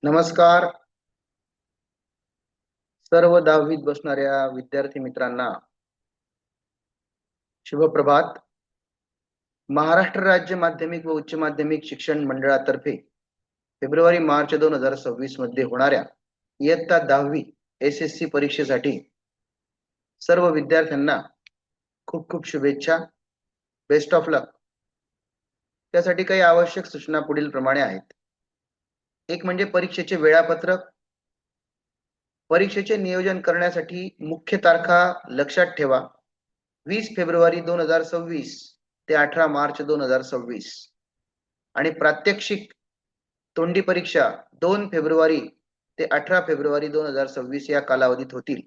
नमस्कार सर्व 10वीत बसणाऱ्या विद्यार्थी मित्रांना शुभप्रभात. महाराष्ट्र राज्य माध्यमिक व उच्च माध्यमिक शिक्षण मंडळातर्फे फेब्रुवारी मार्च 2026 मध्ये होणाऱ्या इयत्ता 10वी SSC परीक्षेसाठी सर्व विद्यार्थ्यांना खूप खूप शुभेच्छा. बेस्ट ऑफ लक. त्यासाठी काही आवश्यक सूचना पुढील प्रमाणे आहेत. एक म्हणजे परीक्षेचे वेळापत्रक. परीक्षेचे नियोजन करण्यासाठी मुख्य तारखा लक्षात ठेवा. 20 फेब्रुवारी 2026 ते 18 मार्च 2026 आणि प्रात्यक्षिक तोंडी परीक्षा 2 फेब्रुवारी ते 18 फेब्रुवारी 2026 या कालावधीत होतील.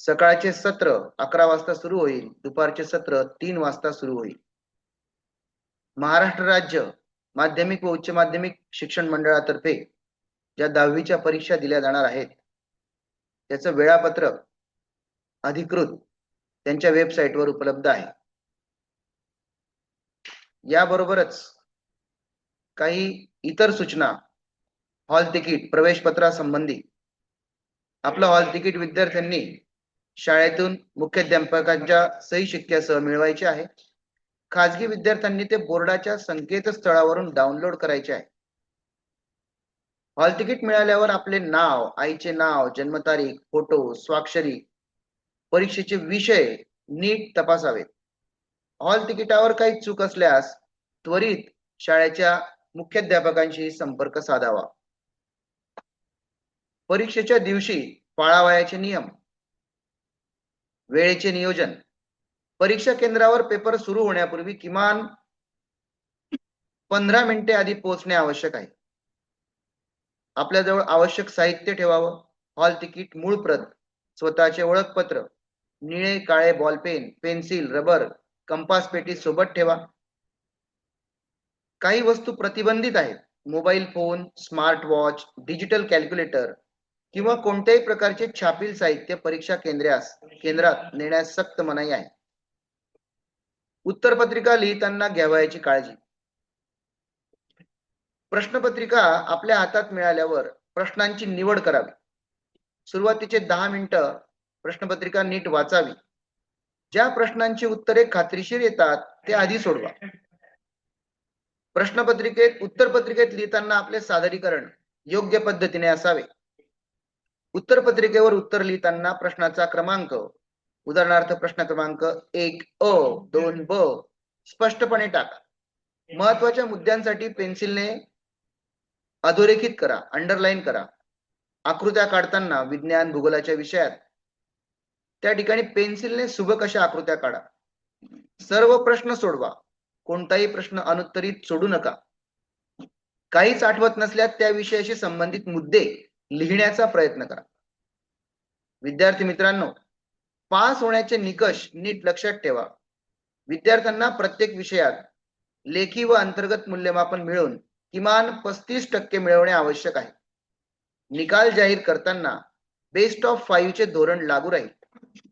सकाळचे सत्र 11 वाजता सुरू होईल, दुपारचे सत्र 3 वाजता सुरू होईल. महाराष्ट्र राज्य माध्यमिक व उच्च माध्यमिक शिक्षण मंडळातर्फे ज्या 10वीच्या परीक्षा दिल्या जाणार आहेत त्याचं वेळापत्रक अधिकृत त्यांच्या वेबसाईटवर उपलब्ध आहे. याबरोबरच काही इतर सूचना. हॉल तिकीट प्रवेशपत्रासंबंधी आपलं हॉल तिकीट विद्यार्थ्यांनी शाळेतून मुख्याध्यापकांच्या सही शिक्क्यासह मिळवायचे आहे. खाजगी विद्यार्थ्यांनी ते बोर्डाच्या संकेतस्थळावरून डाउनलोड करायचे आहे. हॉल तिकीट मिळाल्यावर आपले नाव, आईचे नाव, जन्मतारीख, फोटो, स्वाक्षरी, परीक्षेचे विषय नीट तपासावेत. हॉल तिकिटावर काही चूक असल्यास त्वरित शाळेच्या मुख्याध्यापकांशी संपर्क साधावा. परीक्षेच्या दिवशी पाळावयाचे नियम. वेळेचे नियोजन. परीक्षा केंद्रावर पेपर सुरू होण्यापूर्वी किमान 15 मिनिटे आधी पोहोचणे आवश्यक आहे. आपल्याजवळ आवश्यक साहित्य ठेवावं. हॉल तिकीट, मूळ प्रत, स्वतःचे ओळखपत्र, निळे काळे बॉलपेन, पेन्सिल, रबर, कंपास पेटी सोबत ठेवा. काही वस्तू प्रतिबंधित आहेत. Mobile phone, smart watch, digital calculator किंवा कोणत्याही प्रकारचे छापील साहित्य परीक्षा केंद्रात नेण्यास सक्त मनाई आहे. उत्तरपत्रिका लिहिताना घ्यावयाची काळजी. प्रश्नपत्रिका आपल्या हातात मिळाल्यावर प्रश्नांची निवड करावी. सुरुवातीचे 10 मिनिटं प्रश्नपत्रिका नीट वाचावी. ज्या प्रश्नांची उत्तरे खात्रीशीर येतात ते आधी सोडवा. उत्तरपत्रिकेत लिहिताना आपले सादरीकरण योग्य पद्धतीने असावे. उत्तरपत्रिकेवर उत्तर लिहिताना प्रश्नाचा क्रमांक, उदाहरणार्थ प्रश्न क्रमांक 1 अ 2 ब स्पष्टपणे टाका. महत्वाच्या मुद्द्यांसाठी पेन्सिलने अधोरेखित करा, अंडरलाईन करा. आकृत्या काढताना विज्ञान भूगोलाच्या विषयात त्या ठिकाणी पेन्सिलने सुबक अशा आकृत्या काढा. सर्व प्रश्न सोडवा. कोणताही प्रश्न अनुत्तरित सोडू नका. काहीच आठवत नसल्यास त्या विषयाशी संबंधित मुद्दे लिहिण्याचा प्रयत्न करा. विद्यार्थी मित्रांनो, पास होण्याचे निकष नीट लक्षात ठेवा. विद्यार्थ्यांना प्रत्येक विषयात लेखी व अंतर्गत मूल्यमापन मिळून किमान 35% मिळवणे आवश्यक आहे. निकाल जाहीर करताना बेस्ट ऑफ 5 चे धोरण लागू राहील.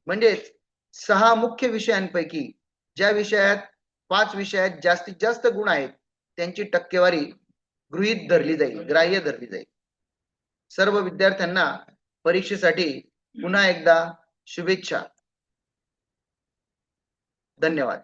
म्हणजेच 6 मुख्य विषयांपैकी ज्या विषयात 5 विषयात जास्तीत जास्त गुण आहेत त्यांची टक्केवारी ग्राह्य धरली जाईल. सर्व विद्यार्थ्यांना परीक्षेसाठी पुन्हा एकदा शुभेच्छा. धन्यवाद.